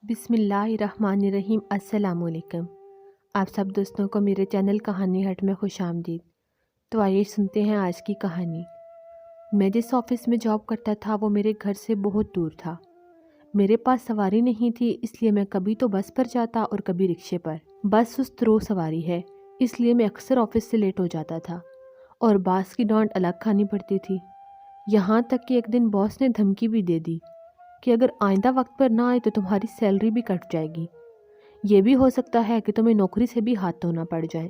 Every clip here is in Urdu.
بسم اللہ الرحمن الرحیم۔ السلام علیکم۔ آپ سب دوستوں کو میرے چینل کہانی ہٹ میں خوش آمدید۔ تو آئیے سنتے ہیں آج کی کہانی۔ میں جس آفس میں جاب کرتا تھا وہ میرے گھر سے بہت دور تھا۔ میرے پاس سواری نہیں تھی، اس لیے میں کبھی تو بس پر جاتا اور کبھی رکشے پر۔ بس سست رو سواری ہے، اس لیے میں اکثر آفس سے لیٹ ہو جاتا تھا اور باس کی ڈانٹ الگ کھانی پڑتی تھی۔ یہاں تک کہ ایک دن باس نے دھمکی بھی دے دی کہ اگر آئندہ وقت پر نہ آئے تو تمہاری سیلری بھی کٹ جائے گی۔ یہ بھی ہو سکتا ہے کہ تمہیں نوکری سے بھی ہاتھ دھونا پڑ جائے۔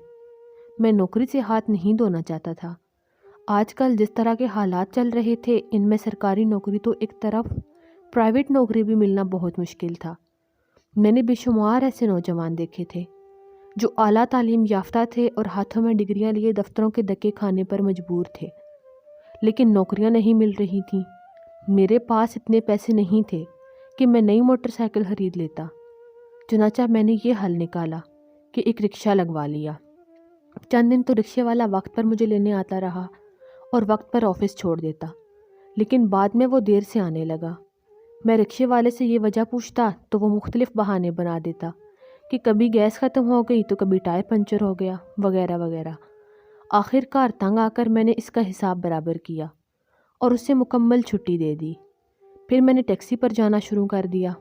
میں نوکری سے ہاتھ نہیں دھونا چاہتا تھا۔ آج کل جس طرح کے حالات چل رہے تھے، ان میں سرکاری نوکری تو ایک طرف، پرائیویٹ نوکری بھی ملنا بہت مشکل تھا۔ میں نے بے شمار ایسے نوجوان دیکھے تھے جو اعلیٰ تعلیم یافتہ تھے اور ہاتھوں میں ڈگریاں لیے دفتروں کے دھکے کھانے پر مجبور تھے، لیکن نوکریاں نہیں مل رہی تھیں۔ میرے پاس اتنے پیسے نہیں تھے کہ میں نئی موٹر سائیکل خرید لیتا، چنانچہ میں نے یہ حل نکالا کہ ایک رکشہ لگوا لیا۔ چند دن تو رکشے والا وقت پر مجھے لینے آتا رہا اور وقت پر آفس چھوڑ دیتا، لیکن بعد میں وہ دیر سے آنے لگا۔ میں رکشے والے سے یہ وجہ پوچھتا تو وہ مختلف بہانے بنا دیتا کہ کبھی گیس ختم ہو گئی تو کبھی ٹائر پنچر ہو گیا، وغیرہ وغیرہ۔ آخر کار تنگ آ کر میں نے اس کا حساب برابر کیا اور اسے مکمل چھٹی دے دی۔ پھر میں نے ٹیکسی پر جانا شروع کر دیا۔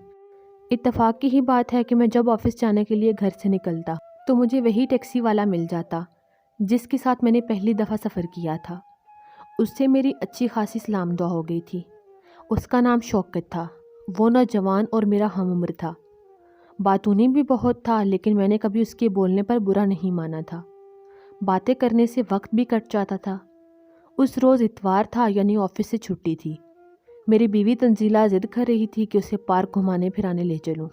اتفاق کی ہی بات ہے کہ میں جب آفس جانے کے لیے گھر سے نکلتا تو مجھے وہی ٹیکسی والا مل جاتا جس کے ساتھ میں نے پہلی دفعہ سفر کیا تھا۔ اس سے میری اچھی خاصی سلام دعا ہو گئی تھی۔ اس کا نام شوکت تھا۔ وہ نوجوان اور میرا ہم عمر تھا۔ باتونی بھی بہت تھا، لیکن میں نے کبھی اس کے بولنے پر برا نہیں مانا تھا۔ باتیں کرنے سے وقت بھی کٹ جاتا تھا۔ اس روز اتوار تھا، یعنی آفس سے چھٹی تھی۔ میری بیوی تنزیلہ ضد کر رہی تھی کہ اسے پارک گھمانے پھرانے لے چلوں۔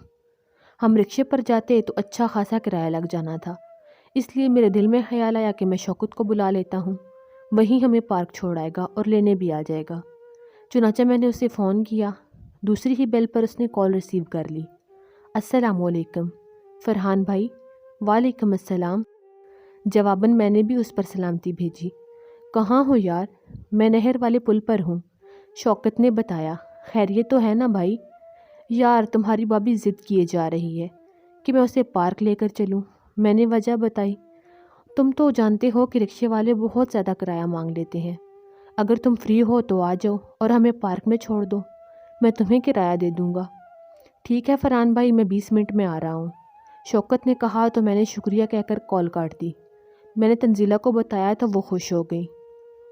ہم رکشے پر جاتے تو اچھا خاصا کرایہ لگ جانا تھا، اس لیے میرے دل میں خیال آیا کہ میں شوکت کو بلا لیتا ہوں، وہیں ہمیں پارک چھوڑ آئے گا اور لینے بھی آ جائے گا۔ چنانچہ میں نے اسے فون کیا۔ دوسری ہی بیل پر اس نے کال ریسیو کر لی۔ السلام علیکم فرحان بھائی۔ وعلیکم السلام۔ جواباً میں نے بھی اس پر سلامتی بھیجی۔ کہاں ہو یار؟ میں نہر والے پل پر ہوں، شوکت نے بتایا۔ خیریت تو ہے نا بھائی؟ یار تمہاری بابی ضد کیے جا رہی ہے کہ میں اسے پارک لے کر چلوں۔ میں نے وجہ بتائی۔ تم تو جانتے ہو کہ رکشے والے بہت زیادہ کرایہ مانگ لیتے ہیں۔ اگر تم فری ہو تو آ جاؤ اور ہمیں پارک میں چھوڑ دو، میں تمہیں کرایہ دے دوں گا۔ ٹھیک ہے فرحان بھائی، میں 20 منٹ میں آ رہا ہوں، شوکت نے کہا تو میں نے شکریہ کہہ کر کال کاٹ دی۔ میں نے تنزیلہ کو بتایا تو وہ خوش ہو گئی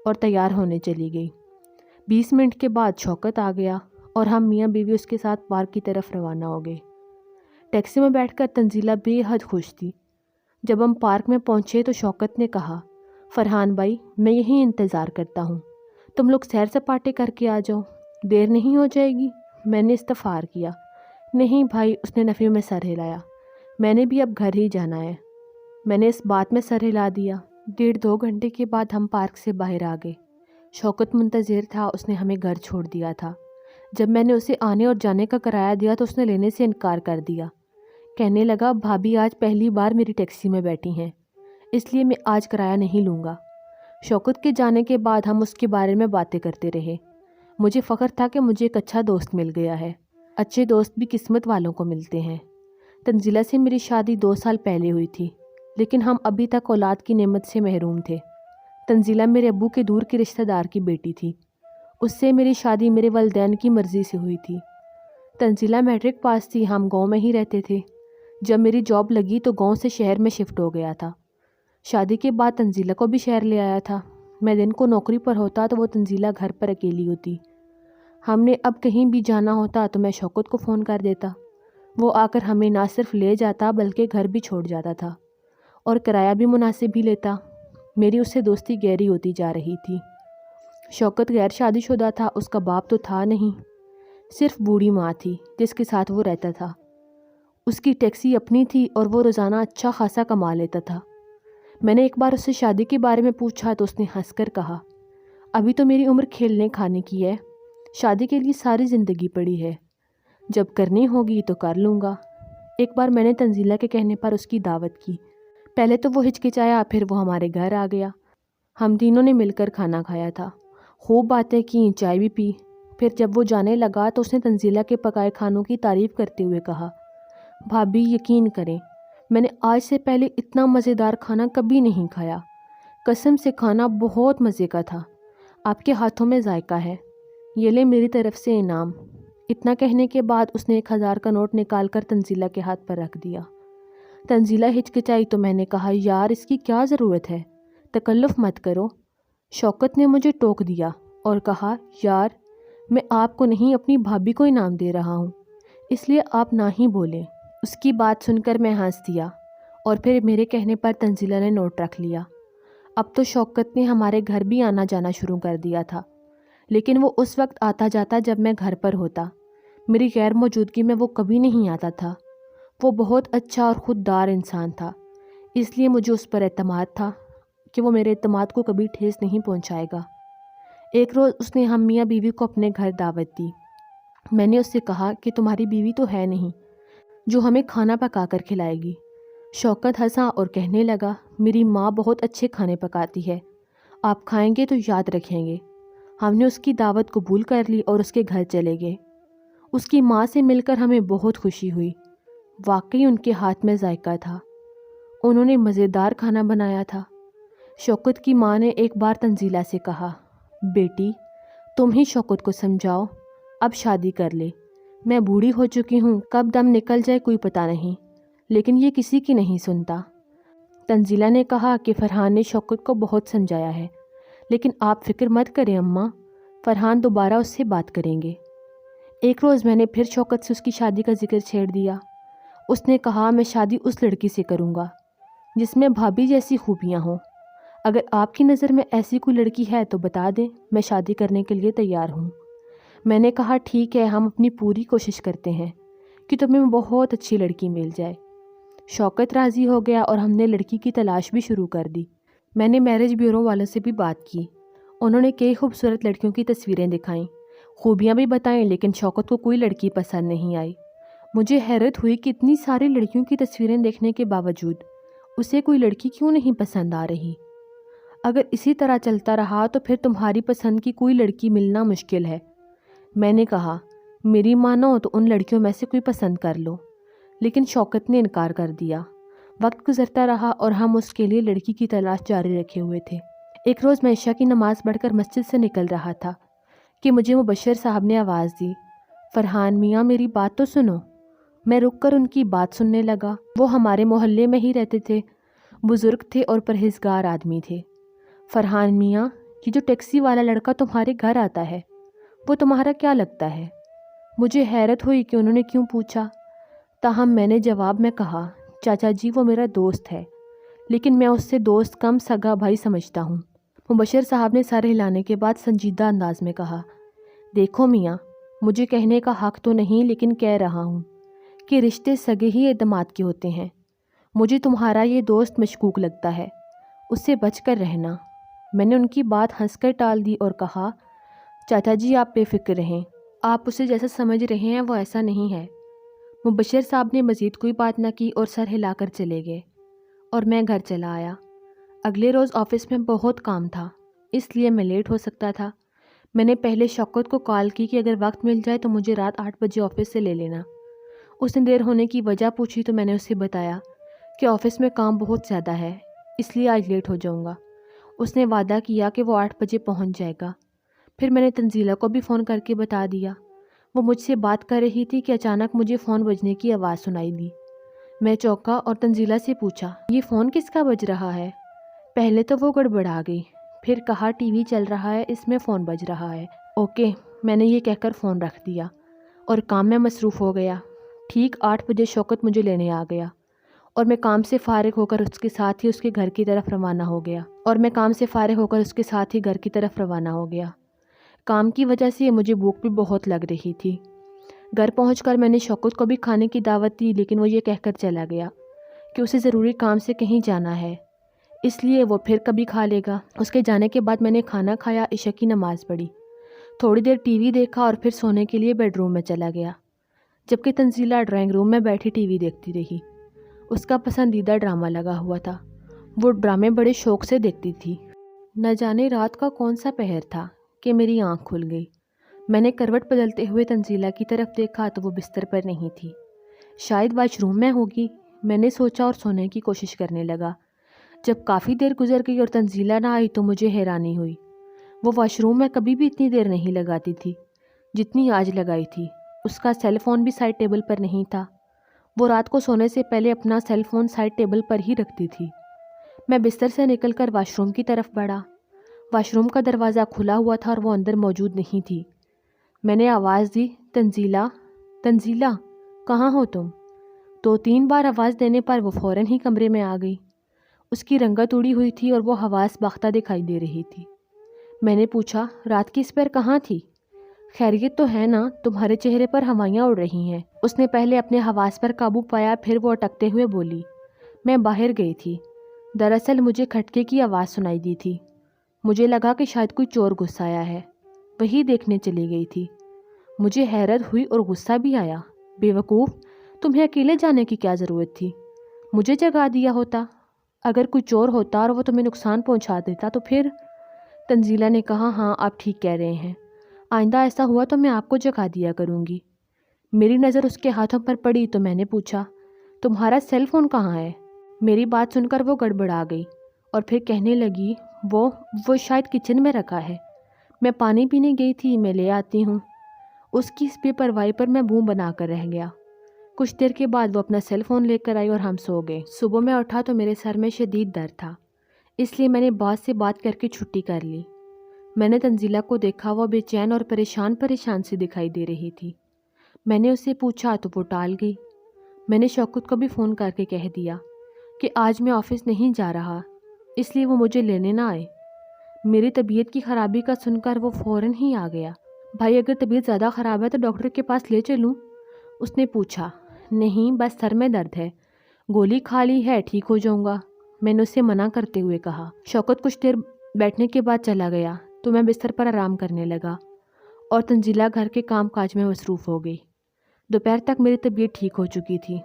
اور تیار ہونے چلی گئی۔ 20 منٹ کے بعد شوکت آ گیا اور ہم میاں بیوی اس کے ساتھ پارک کی طرف روانہ ہو گئے۔ ٹیکسی میں بیٹھ کر تنزیلہ بے حد خوش تھی۔ جب ہم پارک میں پہنچے تو شوکت نے کہا، فرحان بھائی میں یہیں انتظار کرتا ہوں، تم لوگ سیر سپاٹے کر کے آ جاؤ، دیر نہیں ہو جائے گی؟ میں نے استفسار کیا۔ نہیں بھائی، اس نے نفی میں سر ہلایا، میں نے بھی اب گھر ہی جانا ہے۔ میں نے اس بات میں سر ہلا دیا۔ 1.5-2 گھنٹے کے بعد ہم پارک سے باہر آ گئے۔ شوکت منتظر تھا، اس نے ہمیں گھر چھوڑ دیا تھا۔ جب میں نے اسے آنے اور جانے کا کرایہ دیا تو اس نے لینے سے انکار کر دیا۔ کہنے لگا، بھابی آج پہلی بار میری ٹیکسی میں بیٹھی ہیں، اس لیے میں آج کرایہ نہیں لوں گا۔ شوکت کے جانے کے بعد ہم اس کے بارے میں باتیں کرتے رہے۔ مجھے فخر تھا کہ مجھے ایک اچھا دوست مل گیا ہے۔ اچھے دوست بھی قسمت والوں کو ملتے ہیں۔ تنزیلہ سے میری شادی 2 سال پہلے ہوئی تھی، لیکن ہم ابھی تک اولاد کی نعمت سے محروم تھے۔ تنزیلہ میرے ابو کے دور کے رشتہ دار کی بیٹی تھی۔ اس سے میری شادی میرے والدین کی مرضی سے ہوئی تھی۔ تنزیلہ میٹرک پاس تھی، ہم گاؤں میں ہی رہتے تھے۔ جب میری جاب لگی تو گاؤں سے شہر میں شفٹ ہو گیا تھا۔ شادی کے بعد تنزیلہ کو بھی شہر لے آیا تھا۔ میں دن کو نوکری پر ہوتا تو وہ تنزیلہ گھر پر اکیلی ہوتی۔ ہم نے اب کہیں بھی جانا ہوتا تو میں شوکت کو فون کر دیتا، وہ آ کر ہمیں نہ صرف لے جاتا بلکہ گھر بھی چھوڑ جاتا تھا اور کرایہ بھی مناسب ہی لیتا۔ میری اس سے دوستی گہری ہوتی جا رہی تھی۔ شوکت غیر شادی شدہ تھا، اس کا باپ تو تھا نہیں، صرف بوڑھی ماں تھی جس کے ساتھ وہ رہتا تھا۔ اس کی ٹیکسی اپنی تھی اور وہ روزانہ اچھا خاصا کما لیتا تھا۔ میں نے ایک بار اس سے شادی کے بارے میں پوچھا تو اس نے ہنس کر کہا، ابھی تو میری عمر کھیلنے کھانے کی ہے، شادی کے لیے ساری زندگی پڑی ہے، جب کرنی ہوگی تو کر لوں گا۔ ایک بار میں نے تنزیلہ کے کہنے پر اس کی دعوت کی۔ پہلے تو وہ ہچکچایا، پھر وہ ہمارے گھر آ گیا۔ ہم تینوں نے مل کر کھانا کھایا تھا، خوب باتیں کیں، چائے بھی پی۔ پھر جب وہ جانے لگا تو اس نے تنزیلہ کے پکائے کھانوں کی تعریف کرتے ہوئے کہا، بھابھی یقین کریں، میں نے آج سے پہلے اتنا مزیدار کھانا کبھی نہیں کھایا۔ قسم سے کھانا بہت مزے کا تھا۔ آپ کے ہاتھوں میں ذائقہ ہے، یہ لے میری طرف سے انعام۔ اتنا کہنے کے بعد اس نے 1000 کا نوٹ نکال کر تنزیلہ کے ہاتھ پر رکھ دیا۔ تنزیلہ ہچکچائی تو میں نے کہا، یار اس کی کیا ضرورت ہے، تکلف مت کرو۔ شوکت نے مجھے ٹوک دیا اور کہا، یار میں آپ کو نہیں اپنی بھابھی کو انعام دے رہا ہوں، اس لیے آپ نہ ہی بولیں۔ اس کی بات سن کر میں ہنس دیا اور پھر میرے کہنے پر تنزیلہ نے نوٹ رکھ لیا۔ اب تو شوکت نے ہمارے گھر بھی آنا جانا شروع کر دیا تھا، لیکن وہ اس وقت آتا جاتا جب میں گھر پر ہوتا۔ میری غیر موجودگی میں وہ کبھی نہیں آتا تھا۔ وہ بہت اچھا اور خوددار انسان تھا، اس لیے مجھے اس پر اعتماد تھا کہ وہ میرے اعتماد کو کبھی ٹھیس نہیں پہنچائے گا۔ ایک روز اس نے ہم میاں بیوی کو اپنے گھر دعوت دی۔ میں نے اس سے کہا کہ تمہاری بیوی تو ہے نہیں جو ہمیں کھانا پکا کر کھلائے گی۔ شوکت ہنسا اور کہنے لگا، میری ماں بہت اچھے کھانے پکاتی ہے، آپ کھائیں گے تو یاد رکھیں گے۔ ہم نے اس کی دعوت قبول کر لی اور اس کے گھر چلے گئے۔ اس کی ماں سے مل کر ہمیں بہت خوشی ہوئی۔ واقعی ان کے ہاتھ میں ذائقہ تھا، انہوں نے مزیدار کھانا بنایا تھا۔ شوکت کی ماں نے ایک بار تنزیلہ سے کہا، بیٹی تم ہی شوکت کو سمجھاؤ، اب شادی کر لے۔ میں بوڑھی ہو چکی ہوں، کب دم نکل جائے کوئی پتہ نہیں، لیکن یہ کسی کی نہیں سنتا۔ تنزیلہ نے کہا کہ فرحان نے شوکت کو بہت سمجھایا ہے، لیکن آپ فکر مت کریں اماں، فرحان دوبارہ اس سے بات کریں گے۔ ایک روز میں نے پھر شوکت سے اس کی شادی کا ذکر چھیڑ دیا۔ اس نے کہا، میں شادی اس لڑکی سے کروں گا جس میں بھابھی جیسی خوبیاں ہوں۔ اگر آپ کی نظر میں ایسی کوئی لڑکی ہے تو بتا دیں، میں شادی کرنے کے لیے تیار ہوں۔ میں نے کہا، ٹھیک ہے، ہم اپنی پوری کوشش کرتے ہیں کہ تمہیں بہت اچھی لڑکی مل جائے۔ شوکت راضی ہو گیا اور ہم نے لڑکی کی تلاش بھی شروع کر دی۔ میں نے میرج بیورو والوں سے بھی بات کی، انہوں نے کئی خوبصورت لڑکیوں کی تصویریں دکھائیں، خوبیاں بھی بتائیں، لیکن شوکت کو کوئی لڑکی پسند نہیں آئی۔ مجھے حیرت ہوئی کہ اتنی ساری لڑکیوں کی تصویریں دیکھنے کے باوجود اسے کوئی لڑکی کیوں نہیں پسند آ رہی۔ اگر اسی طرح چلتا رہا تو پھر تمہاری پسند کی کوئی لڑکی ملنا مشکل ہے۔ میں نے کہا، میری مانو تو ان لڑکیوں میں سے کوئی پسند کر لو، لیکن شوکت نے انکار کر دیا۔ وقت گزرتا رہا اور ہم اس کے لیے لڑکی کی تلاش جاری رکھے ہوئے تھے۔ ایک روز میں عشاء کی نماز پڑھ کر مسجد سے نکل رہا تھا کہ مجھے مبشر صاحب نے آواز دی، فرحان میاں میری بات تو سنو۔ میں رک کر ان کی بات سننے لگا۔ وہ ہمارے محلے میں ہی رہتے تھے، بزرگ تھے اور پرہیزگار آدمی تھے۔ فرحان میاں، یہ جو ٹیکسی والا لڑکا تمہارے گھر آتا ہے وہ تمہارا کیا لگتا ہے؟ مجھے حیرت ہوئی کہ انہوں نے کیوں پوچھا، تاہم میں نے جواب میں کہا، چاچا جی وہ میرا دوست ہے، لیکن میں اس سے دوست کم سگا بھائی سمجھتا ہوں۔ مبشر صاحب نے سر ہلانے کے بعد سنجیدہ انداز میں کہا، دیکھو میاں، مجھے کہنے کا حق تو نہیں لیکن کہہ رہا ہوں کہ رشتے سگے ہی اعتماد کے ہوتے ہیں۔ مجھے تمہارا یہ دوست مشکوک لگتا ہے، اس سے بچ کر رہنا۔ میں نے ان کی بات ہنس کر ٹال دی اور کہا، چاچا جی آپ بے فکر رہیں، آپ اسے جیسا سمجھ رہے ہیں وہ ایسا نہیں ہے۔ مبشر صاحب نے مزید کوئی بات نہ کی اور سر ہلا کر چلے گئے اور میں گھر چلا آیا۔ اگلے روز آفس میں بہت کام تھا، اس لیے میں لیٹ ہو سکتا تھا۔ میں نے پہلے شوکت کو کال کی کہ اگر وقت مل جائے تو مجھے رات 8 بجے آفس سے لے لینا۔ اس نے دیر ہونے کی وجہ پوچھی تو میں نے اسے بتایا کہ آفس میں کام بہت زیادہ ہے، اس لیے آج لیٹ ہو جاؤں گا۔ اس نے وعدہ کیا کہ وہ 8 بجے پہنچ جائے گا۔ پھر میں نے تنزیلہ کو بھی فون کر کے بتا دیا۔ وہ مجھ سے بات کر رہی تھی کہ اچانک مجھے فون بجنے کی آواز سنائی دی۔ میں چونکا اور تنزیلہ سے پوچھا، یہ فون کس کا بج رہا ہے؟ پہلے تو وہ گڑبڑا گئی، پھر کہا ٹی وی چل رہا ہے، اس میں فون بج رہا ہے۔ اوکے، میں نے یہ کہہ کر فون رکھ دیا اور کام میں مصروف ہو گیا۔ ٹھیک 8 بجے شوکت مجھے لینے آ گیا اور میں کام سے فارغ ہو کر اس کے ساتھ ہی گھر کی طرف روانہ ہو گیا۔ کام کی وجہ سے مجھے بھوک بھی بہت لگ رہی تھی۔ گھر پہنچ کر میں نے شوکت کو بھی کھانے کی دعوت دی، لیکن وہ یہ کہہ کر چلا گیا کہ اسے ضروری کام سے کہیں جانا ہے، اس لیے وہ پھر کبھی کھا لے گا۔ اس کے جانے کے بعد میں نے کھانا کھایا، عشاء کی نماز پڑھی، تھوڑی دیر ٹی وی دیکھا اور پھر سونے کے لیے بیڈ روم میں چلا گیا، جبکہ تنزیلہ ڈرائنگ روم میں بیٹھی ٹی وی دیکھتی رہی۔ اس کا پسندیدہ ڈرامہ لگا ہوا تھا، وہ ڈرامے بڑے شوق سے دیکھتی تھی۔ نہ جانے رات کا کون سا پہر تھا کہ میری آنکھ کھل گئی۔ میں نے کروٹ بدلتے ہوئے تنزیلہ کی طرف دیکھا تو وہ بستر پر نہیں تھی، شاید واش روم میں ہوگی، میں نے سوچا اور سونے کی کوشش کرنے لگا۔ جب کافی دیر گزر گئی اور تنزیلہ نہ آئی تو مجھے حیرانی ہوئی۔ وہ واش روم میں کبھی بھی اتنی دیر نہیں لگاتی تھی جتنی آج لگائی تھی۔ اس کا سیل فون بھی سائڈ ٹیبل پر نہیں تھا۔ وہ رات کو سونے سے پہلے اپنا سیل فون سائڈ ٹیبل پر ہی رکھتی تھی۔ میں بستر سے نکل کر واش روم کی طرف بڑھا۔ واش روم کا دروازہ کھلا ہوا تھا اور وہ اندر موجود نہیں تھی۔ میں نے آواز دی، تنزیلہ، تنزیلہ، کہاں ہو تم؟ 2-3 بار آواز دینے پر وہ فوراً ہی کمرے میں آ گئی۔ اس کی رنگت اڑی ہوئی تھی اور وہ حواس باختہ دکھائی دے رہی تھی۔ میں نے پوچھا، رات کی اس پر کہاں تھی؟ خیریت تو ہے نا؟ تمہارے چہرے پر ہوائیاں اڑ رہی ہیں۔ اس نے پہلے اپنے حواس پر قابو پایا، پھر وہ اٹکتے ہوئے بولی، میں باہر گئی تھی۔ دراصل مجھے کھٹکے کی آواز سنائی دی تھی۔ مجھے لگا کہ شاید کوئی چور گھس آیا ہے، وہی دیکھنے چلی گئی تھی۔ مجھے حیرت ہوئی اور غصہ بھی آیا۔ بے وقوف، تمہیں اکیلے جانے کی کیا ضرورت تھی؟ مجھے جگا دیا ہوتا۔ اگر کوئی چور ہوتا اور وہ تمہیں نقصان پہنچا دیتا تو پھر؟ تنزیلہ نے کہا، ہاں آپ ٹھیک کہہ رہے ہیں، آئندہ ایسا ہوا تو میں آپ کو جگا دیا کروں گی۔ میری نظر اس کے ہاتھوں پر پڑی تو میں نے پوچھا، تمہارا سیل فون کہاں ہے؟ میری بات سن کر وہ گڑبڑا گئی اور پھر کہنے لگی، وہ شاید کچن میں رکھا ہے، میں پانی پینے گئی تھی، میں لے آتی ہوں۔ اس کی اس بے پرواہی پر میں بوں بنا کر رہ گیا۔ کچھ دیر کے بعد وہ اپنا سیل فون لے کر آئی اور ہم سو گئے۔ صبح میں اٹھا تو میرے سر میں شدید درد تھا، اس لیے میں نے باس سے بات کر کے چھٹی کر لی۔ میں نے تنزیلہ کو دیکھا، وہ بے چین اور پریشان سی دکھائی دے رہی تھی۔ میں نے اس سے پوچھا تو وہ ٹال گئی۔ میں نے شوکت کو بھی فون کر کے کہہ دیا کہ آج میں آفس نہیں جا رہا، اس لیے وہ مجھے لینے نہ آئے۔ میری طبیعت کی خرابی کا سن کر وہ فوراً ہی آ گیا۔ بھائی اگر طبیعت زیادہ خراب ہے تو ڈاکٹر کے پاس لے چلوں؟ اس نے پوچھا۔ نہیں، بس سر میں درد ہے، گولی کھا لی ہے، ٹھیک ہو جاؤں گا، میں نے اسے منع کرتے ہوئے کہا۔ شوکت کچھ دیر بیٹھنے کے بعد چلا گیا تو میں بستر پر آرام کرنے لگا اور تنزیلہ گھر کے کام کاج میں مصروف ہو گئی۔ دوپہر تک میری طبیعت ٹھیک ہو چکی تھی،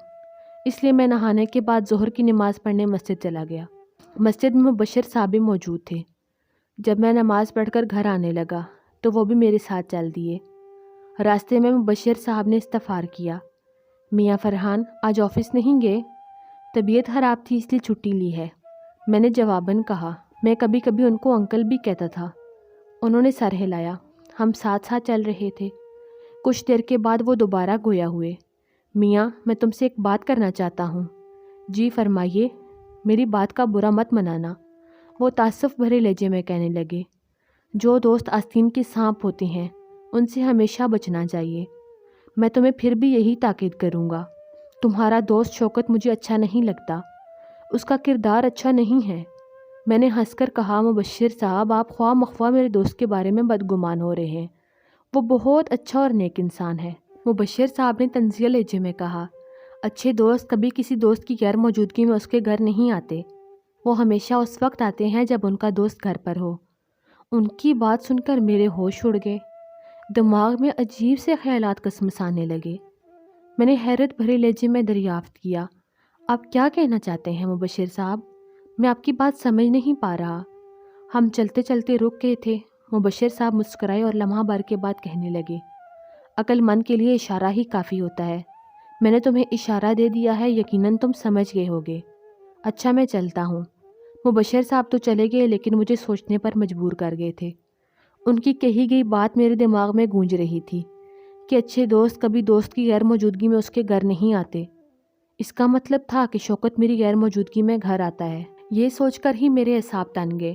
اس لیے میں نہانے کے بعد ظہر کی نماز پڑھنے مسجد چلا گیا۔ مسجد میں مبشر صاحب بھی موجود تھے۔ جب میں نماز پڑھ کر گھر آنے لگا تو وہ بھی میرے ساتھ چل دیے۔ راستے میں مبشر صاحب نے استفسار کیا، میاں فرحان آج آفس نہیں گئے؟ طبیعت خراب تھی اس لیے چھٹی لی ہے، میں نے جواباً کہا۔ میں کبھی کبھی ان کو انکل بھی کہتا تھا۔ انہوں نے سر ہلایا۔ ہم ساتھ ساتھ چل رہے تھے۔ کچھ دیر کے بعد وہ دوبارہ گویا ہوئے، میاں میں تم سے ایک بات کرنا چاہتا ہوں۔ جی فرمائیے، میری بات کا برا مت منانا، وہ تعصب بھرے لہجے میں کہنے لگے۔ جو دوست آستین کے سانپ ہوتے ہیں ان سے ہمیشہ بچنا چاہیے۔ میں تمہیں پھر بھی یہی تاکید کروں گا، تمہارا دوست شوکت مجھے اچھا نہیں لگتا، اس کا کردار اچھا نہیں ہے۔ میں نے ہنس کر کہا، مبشر صاحب آپ خواہ مخواہ میرے دوست کے بارے میں بدگمان ہو رہے ہیں، وہ بہت اچھا اور نیک انسان ہے۔ مبشر صاحب نے طنزیہ لہجے میں کہا، اچھے دوست کبھی کسی دوست کی غیر موجودگی میں اس کے گھر نہیں آتے، وہ ہمیشہ اس وقت آتے ہیں جب ان کا دوست گھر پر ہو۔ ان کی بات سن کر میرے ہوش اڑ گئے، دماغ میں عجیب سے خیالات کسمسانے لگے۔ میں نے حیرت بھرے لہجے میں دریافت کیا، آپ کیا کہنا چاہتے ہیں مبشر صاحب؟ میں آپ کی بات سمجھ نہیں پا رہا۔ ہم چلتے چلتے رک گئے تھے۔ مبشر صاحب مسکرائے اور لمحہ بھر کے بعد کہنے لگے، عقل مند کے لیے اشارہ ہی کافی ہوتا ہے، میں نے تمہیں اشارہ دے دیا ہے، یقیناً تم سمجھ گئے ہوگے۔ اچھا میں چلتا ہوں۔ مبشر صاحب تو چلے گئے لیکن مجھے سوچنے پر مجبور کر گئے تھے۔ ان کی کہی گئی بات میرے دماغ میں گونج رہی تھی کہ اچھے دوست کبھی دوست کی غیر موجودگی میں اس کے گھر نہیں آتے۔ اس کا مطلب تھا کہ شوکت میری غیر موجودگی میں گھر آتا ہے۔ یہ سوچ کر ہی میرے اعصاب تن گئے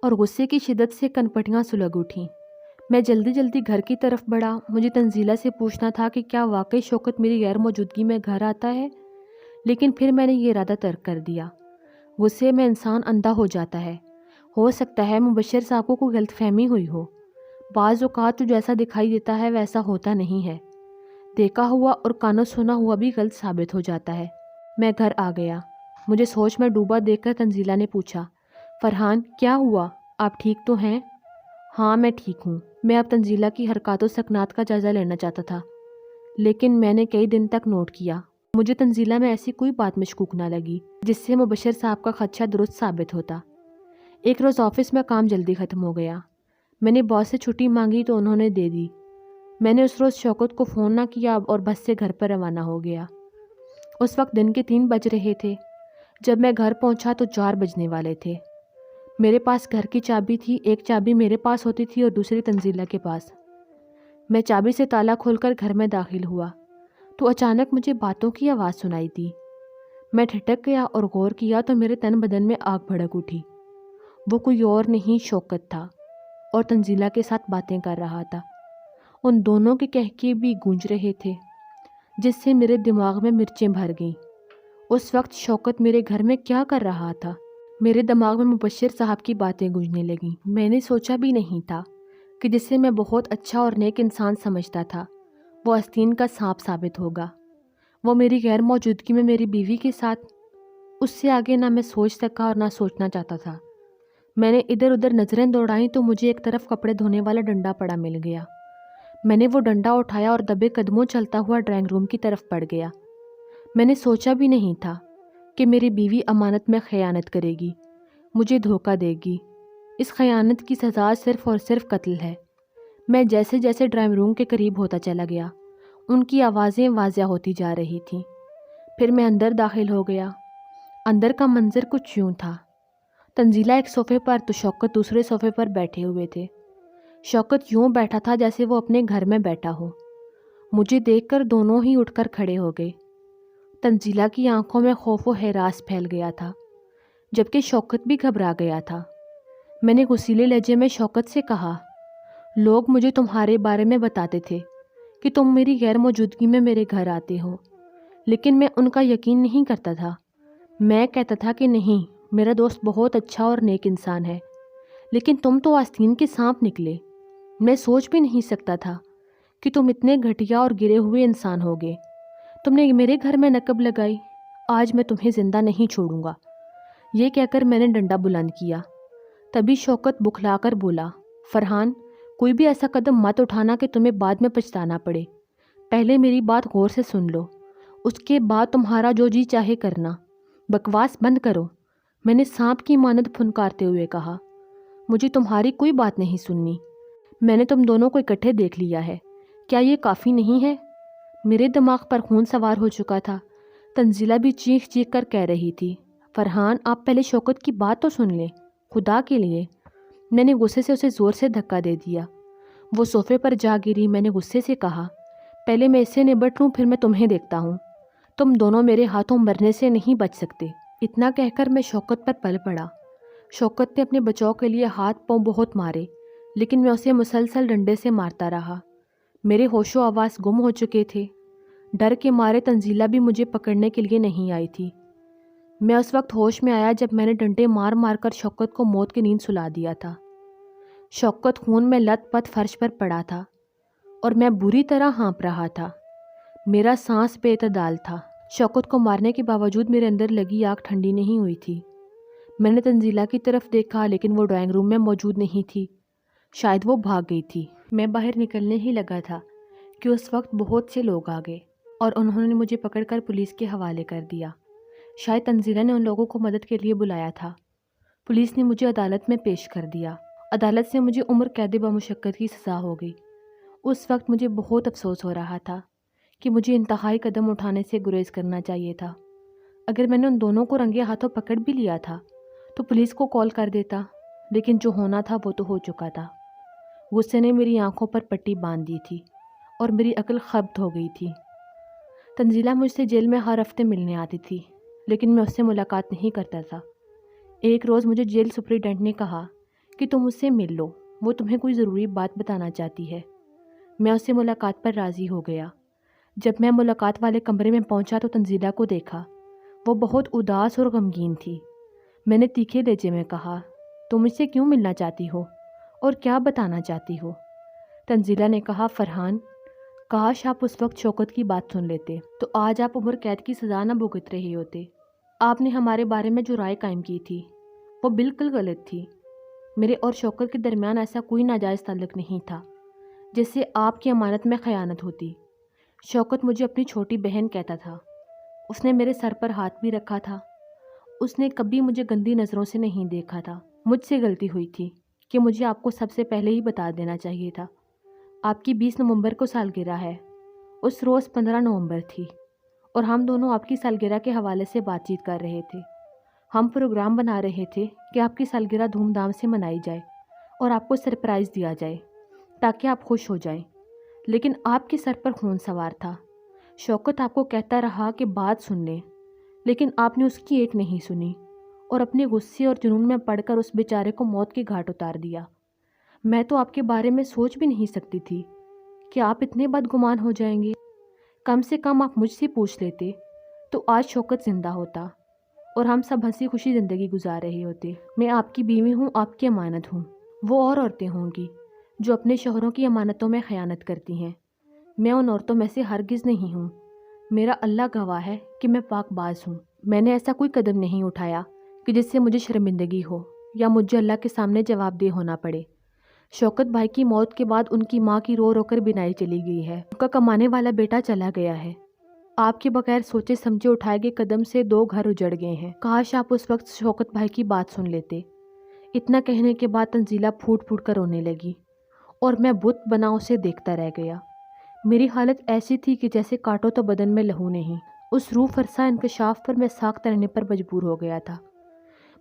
اور غصے کی شدت سے کنپٹیاں سلگ اٹھیں۔ میں جلدی جلدی گھر کی طرف بڑھا۔ مجھے تنزیلہ سے پوچھنا تھا کہ کیا واقعی شوکت میری غیر موجودگی میں گھر آتا ہے، لیکن پھر میں نے یہ ارادہ ترک کر دیا۔ غصے میں انسان اندھا ہو جاتا ہے۔ ہو سکتا ہے مبشر صاحب کو کوئی غلط فہمی ہوئی ہو، بعض اوقات جو جیسا دکھائی دیتا ہے ویسا ہوتا نہیں ہے، دیکھا ہوا اور کانوں سنا ہوا بھی غلط ثابت ہو جاتا ہے۔ میں گھر آ گیا۔ مجھے سوچ میں ڈوبا دیکھ کر تنزیلہ نے پوچھا، فرحان کیا ہوا، آپ ٹھیک تو ہیں؟ ہاں میں ٹھیک ہوں۔ میں اب تنزیلہ کی حرکات و سکنات کا جائزہ لینا چاہتا تھا، لیکن میں نے کئی دن تک نوٹ کیا، مجھے تنزیلہ میں ایسی کوئی بات مشکوک نہ لگی جس سے مبشر صاحب کا خدشہ درست ثابت ہوتا۔ ایک روز آفس میں کام جلدی ختم ہو گیا۔ میں نے باس سے چھٹی مانگی تو انہوں نے دے دی۔ میں نے اس روز شوکت کو فون نہ کیا اور بس سے گھر پر روانہ ہو گیا۔ اس وقت دن کے 3 بج رہے تھے۔ جب میں گھر پہنچا تو 4 بجنے والے تھے۔ میرے پاس گھر کی چابی تھی، ایک چابی میرے پاس ہوتی تھی اور دوسری تنزیلہ کے پاس۔ میں چابی سے تالا کھول کر گھر میں داخل ہوا تو اچانک مجھے باتوں کی آواز سنائی دی۔ میں ٹھٹک گیا اور غور کیا تو میرے تن بدن میں آگ بھڑک اٹھی۔ وہ کوئی اور نہیں، شوکت تھا اور تنزیلہ کے ساتھ باتیں کر رہا تھا۔ ان دونوں کے کہکے بھی گونج رہے تھے جس سے میرے دماغ میں مرچیں بھر گئیں۔ اس وقت شوکت میرے گھر میں کیا کر رہا تھا؟ میرے دماغ میں مبشر صاحب کی باتیں گونجنے لگیں۔ میں نے سوچا بھی نہیں تھا کہ جسے میں بہت اچھا اور نیک انسان سمجھتا تھا وہ آستین کا سانپ ثابت ہوگا۔ وہ میری غیر موجودگی میں میری بیوی کے ساتھ، اس سے آگے نہ میں سوچ سکا اور نہ سوچنا چاہتا تھا۔ میں نے ادھر ادھر نظریں دوڑائیں تو مجھے ایک طرف کپڑے دھونے والا ڈنڈا پڑا مل گیا۔ میں نے وہ ڈنڈا اٹھایا اور دبے قدموں چلتا ہوا ڈرائنگ روم کی طرف بڑھ گیا۔ میں نے سوچا بھی نہیں تھا کہ میری بیوی امانت میں خیانت کرے گی، مجھے دھوکہ دے گی۔ اس خیانت کی سزا صرف اور صرف قتل ہے۔ میں جیسے جیسے ڈرائنگ روم کے قریب ہوتا چلا گیا ان کی آوازیں واضح ہوتی جا رہی تھیں۔ پھر میں اندر داخل ہو گیا۔ اندر کا منظر کچھ یوں تھا۔ تنزیلہ ایک صوفے پر تو شوکت دوسرے صوفے پر بیٹھے ہوئے تھے۔ شوکت یوں بیٹھا تھا جیسے وہ اپنے گھر میں بیٹھا ہو۔ مجھے دیکھ کر دونوں ہی اٹھ کر کھڑے ہو گئے۔ تنزیلہ کی آنکھوں میں خوف و ہراس پھیل گیا تھا جبکہ شوکت بھی گھبرا گیا تھا۔ میں نے غصیلے لہجے میں شوکت سے کہا، لوگ مجھے تمہارے بارے میں بتاتے تھے کہ تم میری غیر موجودگی میں میرے گھر آتے ہو، لیکن میں ان کا یقین نہیں کرتا تھا۔ میں کہتا تھا کہ نہیں، میرا دوست بہت اچھا اور نیک انسان ہے، لیکن تم تو آستین کے سانپ نکلے۔ میں سوچ بھی نہیں سکتا تھا کہ تم اتنے گھٹیا اور گرے ہوئے انسان ہوگے۔ تم نے میرے گھر میں نقب لگائی، آج میں تمہیں زندہ نہیں چھوڑوں گا۔ یہ کہہ کر میں نے ڈنڈا بلند کیا۔ تبھی شوکت بکھلا کر بولا، فرحان، کوئی بھی ایسا قدم مت اٹھانا کہ تمہیں بعد میں پچھتانا پڑے۔ پہلے میری بات غور سے سن لو، اس کے بعد تمہارا جو جی چاہے کرنا۔ بکواس بند کرو، میں نے سانپ کی مانند پھنکارتے ہوئے کہا۔ مجھے تمہاری کوئی بات نہیں سننی۔ میں نے تم دونوں کو اکٹھے دیکھ لیا ہے، کیا یہ کافی نہیں ہے؟ میرے دماغ پر خون سوار ہو چکا تھا۔ تنزیلہ بھی چیخ چیخ کر کہہ رہی تھی، فرحان آپ پہلے شوکت کی بات تو سن لیں، خدا کے لیے۔ میں نے غصے سے اسے زور سے دھکا دے دیا۔ وہ صوفے پر جا گری۔ میں نے غصے سے کہا، پہلے میں اس سے نبٹ لوں پھر میں تمہیں دیکھتا ہوں۔ تم دونوں میرے ہاتھوں مرنے سے نہیں بچ سکتے۔ اتنا کہہ کر میں شوکت پر پل پڑا۔ شوکت نے اپنے بچاؤ کے لیے ہاتھ پاؤں بہت مارے، لیکن میں اسے مسلسل ڈنڈے سے مارتا رہا۔ میرے ہوش و حواس گم ہو چکے تھے۔ ڈر کے مارے تنزیلہ بھی مجھے پکڑنے کے لیے نہیں آئی تھی۔ میں اس وقت ہوش میں آیا جب میں نے ڈنڈے مار مار کر شوکت کو موت کی نیند سلا دیا تھا۔ شوکت خون میں لت پت فرش پر پڑا تھا اور میں بری طرح ہانپ رہا تھا۔ میرا سانس بے اعتدال تھا۔ شوکت کو مارنے کے باوجود میرے اندر لگی آگ ٹھنڈی نہیں ہوئی تھی۔ میں نے تنزیلہ کی طرف دیکھا لیکن وہ ڈرائنگ روم میں موجود نہیں تھی، شاید وہ بھاگ گئی تھی۔ میں باہر نکلنے ہی لگا تھا کہ اس وقت بہت سے لوگ آ گئے اور انہوں نے مجھے پکڑ کر پولیس کے حوالے کر دیا۔ شاید تنزیلہ نے ان لوگوں کو مدد کے لیے بلایا تھا۔ پولیس نے مجھے عدالت میں پیش کر دیا۔ عدالت سے مجھے عمر قید بمشقت کی سزا ہو گئی۔ اس وقت مجھے بہت افسوس ہو رہا تھا کہ مجھے انتہائی قدم اٹھانے سے گریز کرنا چاہیے تھا۔ اگر میں نے ان دونوں کو رنگے ہاتھوں پکڑ بھی لیا تھا تو پولیس کو کال کر دیتا، لیکن جو ہونا تھا وہ تو ہو چکا تھا۔ غصے نے میری آنکھوں پر پٹی باندھ دی تھی اور میری عقل خبت ہو گئی تھی۔ تنزیلہ مجھ سے جیل میں ہر ہفتے ملنے آتی تھی، لیکن میں اس سے ملاقات نہیں کرتا تھا۔ ایک روز مجھے جیل سپرنٹینڈنٹ نے کہا کہ تم اس سے مل لو، وہ تمہیں کوئی ضروری بات بتانا چاہتی ہے۔ میں اس سے ملاقات پر راضی ہو گیا۔ جب میں ملاقات والے کمرے میں پہنچا تو تنزیلہ کو دیکھا۔ وہ بہت اداس اور غمگین تھی۔ میں نے تیکھے لہجے میں کہا، تم مجھ سے کیوں ملنا چاہتی ہو اور کیا بتانا چاہتی ہو؟ تنزیلہ نے کہا، فرحان، کاش آپ اس وقت شوکت کی بات سن لیتے تو آج آپ عمر قید کی سزا نہ بھگت رہے ہوتے۔ آپ نے ہمارے بارے میں جو رائے قائم کی تھی وہ بالکل غلط تھی۔ میرے اور شوکت کے درمیان ایسا کوئی ناجائز تعلق نہیں تھا جس سے آپ کی امانت میں خیانت ہوتی۔ شوکت مجھے اپنی چھوٹی بہن کہتا تھا۔ اس نے میرے سر پر ہاتھ بھی رکھا تھا۔ اس نے کبھی مجھے گندی نظروں سے نہیں دیکھا تھا۔ مجھ سے غلطی ہوئی تھی کہ مجھے آپ کو سب سے پہلے ہی بتا دینا چاہیے تھا۔ آپ کی 20 نومبر کو سالگرہ ہے۔ اس روز 15 نومبر تھی۔ اور ہم دونوں آپ کی سالگرہ کے حوالے سے بات چیت کر رہے تھے۔ ہم پروگرام بنا رہے تھے کہ آپ کی سالگرہ دھوم دھام سے منائی جائے اور آپ کو سرپرائز دیا جائے تاکہ آپ خوش ہو جائیں، لیکن آپ کے سر پر خون سوار تھا۔ شوکت آپ کو کہتا رہا کہ بات سن لیں، لیکن آپ نے اس کی ایک نہیں سنی اور اپنے غصے اور جنون میں پڑھ کر اس بیچارے کو موت کے گھاٹ اتار دیا۔ میں تو آپ کے بارے میں سوچ بھی نہیں سکتی تھی کہ آپ اتنے بدگمان ہو جائیں گے۔ کم سے کم آپ مجھ سے پوچھ لیتے تو آج شوکت زندہ ہوتا اور ہم سب ہنسی خوشی زندگی گزار رہے ہوتے۔ میں آپ کی بیوی ہوں، آپ کی امانت ہوں۔ وہ اور عورتیں ہوں گی جو اپنے شوہروں کی امانتوں میں خیانت کرتی ہیں، میں ان عورتوں میں سے ہرگز نہیں ہوں۔ میرا اللہ گواہ ہے کہ میں پاک باز ہوں۔ میں نے ایسا کوئی قدم نہیں اٹھایا کہ جس سے مجھے شرمندگی ہو یا مجھے اللہ کے سامنے جواب دہ ہونا پڑے۔ شوکت بھائی کی موت کے بعد ان کی ماں کی رو رو کر بینائی چلی گئی ہے، ان کا کمانے والا بیٹا چلا گیا ہے۔ آپ کے بغیر سوچے سمجھے اٹھائے گئے قدم سے 2 گھر اجڑ گئے ہیں۔ کاش آپ اس وقت شوکت بھائی کی بات سن لیتے۔ اتنا کہنے کے بعد تنزیلہ پھوٹ پھوٹ کر رونے لگی اور میں بت بنا اسے دیکھتا رہ گیا۔ میری حالت ایسی تھی کہ جیسے کاٹو تو بدن میں لہو نہیں۔ اس روح فرسا انکشاف پر میں ساکت رہنے پر مجبور ہو گیا تھا۔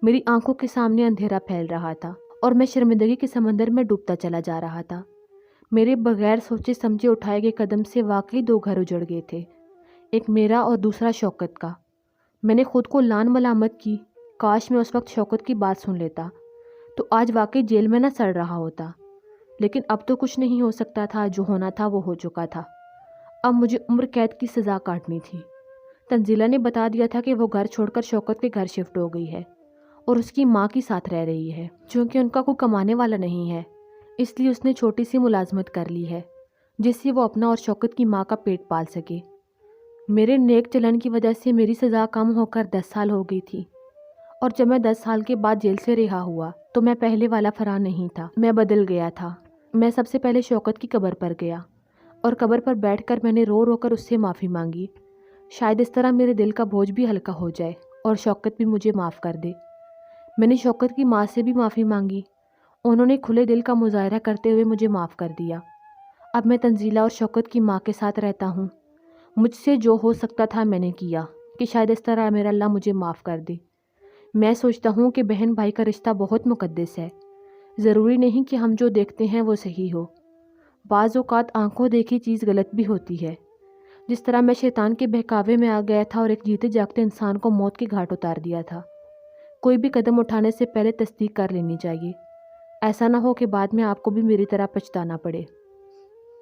میری آنکھوں کے سامنے اندھیرا پھیل رہا تھا اور میں شرمندگی کے سمندر میں ڈوبتا چلا جا رہا تھا۔ میرے بغیر سوچے سمجھے اٹھائے گئے قدم سے واقعی 2 گھر اجڑ گئے تھے، ایک میرا اور دوسرا شوکت کا۔ میں نے خود کو لان ملامت کی، کاش میں اس وقت شوکت کی بات سن لیتا تو آج واقعی جیل میں نہ سڑ رہا ہوتا، لیکن اب تو کچھ نہیں ہو سکتا تھا، جو ہونا تھا وہ ہو چکا تھا۔ اب مجھے عمر قید کی سزا کاٹنی تھی۔ تنزیلہ نے بتا دیا تھا کہ وہ گھر چھوڑ کر شوکت کے گھر شفٹ ہو گئی ہے اور اس کی ماں کی ساتھ رہ رہی ہے۔ چونکہ ان کا کوئی کمانے والا نہیں ہے، اس لیے اس نے چھوٹی سی ملازمت کر لی ہے جس سے وہ اپنا اور شوکت کی ماں کا پیٹ پال سکے۔ میرے نیک چلن کی وجہ سے میری سزا کم ہو کر 10 سال ہو گئی تھی، اور جب میں 10 سال کے بعد جیل سے رہا ہوا تو میں پہلے والا فرحان نہیں تھا، میں بدل گیا تھا۔ میں سب سے پہلے شوکت کی قبر پر گیا اور قبر پر بیٹھ کر میں نے رو رو کر اس سے معافی مانگی۔ شاید اس طرح میرے دل کا بوجھ بھی ہلکا ہو جائے اور شوکت بھی مجھے معاف کر دے۔ میں نے شوکت کی ماں سے بھی معافی مانگی، انہوں نے کھلے دل کا مظاہرہ کرتے ہوئے مجھے معاف کر دیا۔ اب میں تنزیلہ اور شوکت کی ماں کے ساتھ رہتا ہوں۔ مجھ سے جو ہو سکتا تھا میں نے کیا کہ شاید اس طرح میرا اللہ مجھے معاف کر دے۔ میں سوچتا ہوں کہ بہن بھائی کا رشتہ بہت مقدس ہے، ضروری نہیں کہ ہم جو دیکھتے ہیں وہ صحیح ہو۔ بعض اوقات آنکھوں دیکھی چیز غلط بھی ہوتی ہے، جس طرح میں شیطان کے بہکاوے میں آ گیا تھا اور ایک جیتے جاگتے انسان کو موت کے گھاٹ اتار دیا تھا۔ کوئی بھی قدم اٹھانے سے پہلے تصدیق کر لینی چاہیے، ایسا نہ ہو کہ بعد میں آپ کو بھی میری طرح پچھتانا پڑے۔